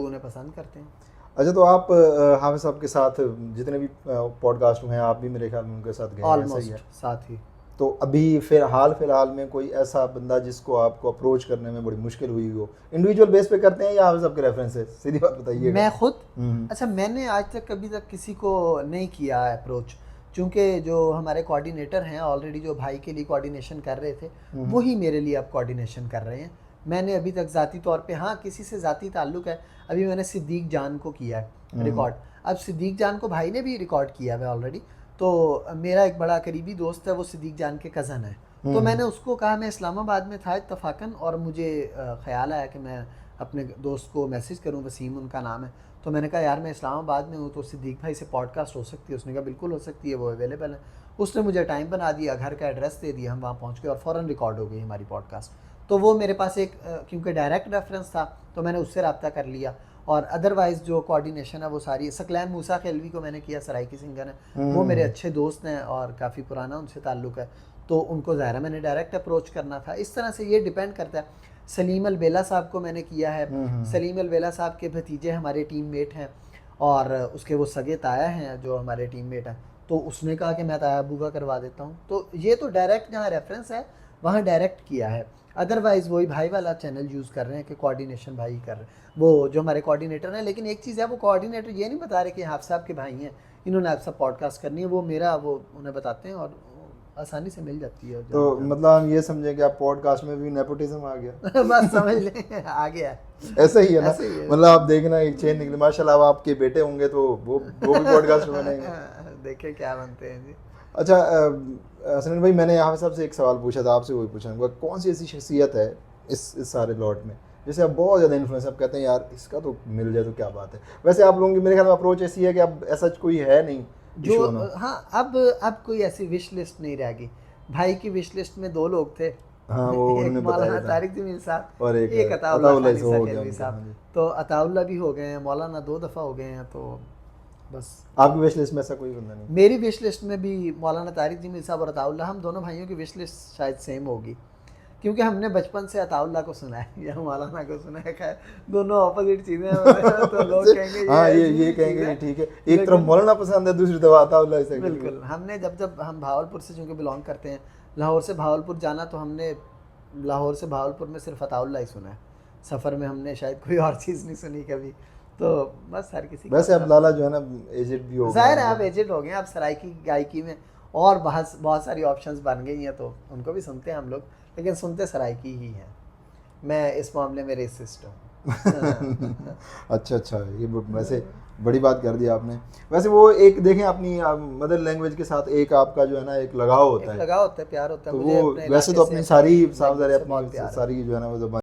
उन्हें पसंद करते हैं। अच्छा, तो आप हाफिज़ साहब के साथ जितने भी पॉडकास्ट हुए हैं, आप भी मेरे ख्याल में उनके साथ गए हैं, ऐसा ही है? ऑलमोस्ट साथ ही। तो अभी फिर हाल फिलहाल में कोई ऐसा बंदा जिसको आपको अप्रोच करने में बड़ी मुश्किल हुई हो, इंडिविजुअल बेस पे करते हैं या हाफिज़ साहब के रेफरेंस से? सीधी बात बताइएगा। मैं खुद, हम्म। अच्छा मैंने आज तक कभी तक किसी को नहीं किया अप्रोच, क्योंकि जो हमारे कोऑर्डिनेटर हैं ऑलरेडी जो भाई के लिए कोऑर्डिनेशन कर रहे थे वही मेरे लिए अब कोऑर्डिनेशन कर रहे हैं। मैंने अभी तक ज़ाती तौर पे, हाँ किसी से ज़ाती ताल्लुक़ है, अभी मैंने सिद्दीक जान को किया है रिकॉर्ड। अब सिद्दीक जान को भाई ने भी रिकॉर्ड किया है ऑलरेडी। तो मेरा एक बड़ा करीबी दोस्त है, वो सिद्दीक जान के कज़न है। तो मैंने उसको कहा, मैं इस्लामाबाद में था इत्तफाकन, और मुझे ख़्याल आया कि मैं अपने दोस्त को मैसेज करूं, वसीम उनका नाम है। तो मैंने कहा यार मैं इस्लामाबाद में हूँ, तो सिद्दीक भाई से पॉडकास्ट हो सकती है? उसने कहा बिल्कुल हो सकती है, वो अवेलेबल है। उसने मुझे टाइम बना दिया, घर का एड्रेस दे दिया, हम वहाँ पहुँच गए और फ़ौरन रिकॉर्ड हो गई हमारी पॉडकास्ट। तो वो मेरे पास एक क्योंकि डायरेक्ट रेफरेंस था तो मैंने उससे रब्ता कर लिया। और अदरवाइज़ जो कोऑर्डिनेशन है वो सारी सकलैन मूसा खेलवी को मैंने किया, सराइकी सिंगर है, वो मेरे अच्छे दोस्त हैं और काफ़ी पुराना उनसे ताल्लुक़ है, तो उनको ज़ाहिर है मैंने डायरेक्ट अप्रोच करना था। इस तरह से ये डिपेंड करता है। सलीम अलबेला साहब को मैंने किया है। सलीम अलबेला साहब के भतीजे हमारे टीममेट हैं और उसके वो सगे ताया हैं जो हमारे टीममेट हैं, तो उसने कहा कि मैं ताया अबू का करवा देता हूँ। तो ये तो डायरेक्ट जहाँ रेफरेंस है वहाँ डायरेक्ट किया है। अदरवाइज़ वही भाई वाला चैनल यूज़ कर रहे हैं कि कोऑर्डिनेशन भाई कर रहे हैं, वो जो हमारे कोऑर्डिनेटर हैं। लेकिन एक चीज़ है, वो कोऑर्डिनेटर ये नहीं बता रहे कि हाफ़ साहब के भाई हैं, इन्होंने आप सब पॉडकास्ट करनी है, वो मेरा वो उन्हें बताते हैं और आसानी से मिल जाती है। तो मतलब हम ये समझें कि आप पॉडकास्ट में भी नेपोटिज्म आ गया? बस समझ लें आ गया। ऐसा ही है ना? ऐसे ही है। मतलब आप देखना एक चेन निकले, माशाल्लाह अब आपके बेटे होंगे तो वो भी पॉडकास्ट बनेंगे। देखें क्या बनते हैं जी। अच्छा हसनैन भाई, मैंने यहाँ साहब से एक सवाल पूछा था, आपसे वही पूछूंगा, कौन सी ऐसी शख्सियत है इस सारे लॉट में जैसे आप बहुत ज़्यादा इन्फ्लुएंस, आप कहते हैं यार इसका तो मिल जाए तो क्या बात है? वैसे आप लोगों की मेरे ख्याल में अप्रोच ऐसी है कि अब ऐसा कोई है नहीं जो हाँ, अब कोई ऐसी विश लिस्ट नहीं रहेगी। भाई की विश लिस्ट में 2 लोग थे, हाँ वो एक उन्होंने मौलाना बताया था, तारिक जमील साहब और एक अताउल्लाह अताउल्लाह खानी हो गया खेलवी उनका। साहब। तो अताउल्लाह भी हो गए हैं, मौलाना 2 दफ़ा हो गए हैं, तो बस। आपकी विश लिस्ट में ऐसा कोई बंदा नहीं? मेरी विश लिस्ट में भी मौलाना तारिक जमील साहब और अताउल्लाह, हम दोनों भाइयों की विश लिस्ट शायद सेम होगी, क्योंकि हमने बचपन से अताउल्लाह को सुना है या मौलाना को सुना है। खैर दोनों ऑपोजिट चीज़ें हैं, तो लोग कहेंगे हाँ ये कहेंगे ठीक है, एक तरफ मौलाना पसंद है, दूसरी तरफ अताउल्लाह से। बिल्कुल, हमने जब हम भावलपुर से चूँकि बिलोंग करते हैं, लाहौर से भावलपुर जाना, तो हमने लाहौर से भावलपुर में सिर्फ अताउल्लाह ही सुना है। सफ़र में हमने शायद कोई और चीज़ नहीं सुनी कभी। तो बस हर किसी वैसे अब लाला जो है ना एजेड भी हो गए, ज़ाहिर है आप एजेड हो गए हैं, आप सराइकी गायकी में और बहुत सारी ऑप्शंस बन गई हैं, तो उनको भी सुनते हैं हम लोग, लेकिन सुनते सराइकी ही हैं। मैं इस मामले में रेसिस्ट हूँ। अच्छा, ये वैसे बड़ी बात कर दी आपने। वैसे वो एक देखें अपनी मदर लैंग्वेज के साथ एक आपका जो है ना एक लगाव होता है, लगाव होता है, प्यार होता है। तो मुझे वो अपने वैसे तो अपनी सारी सारी जो है ना वो ज़बान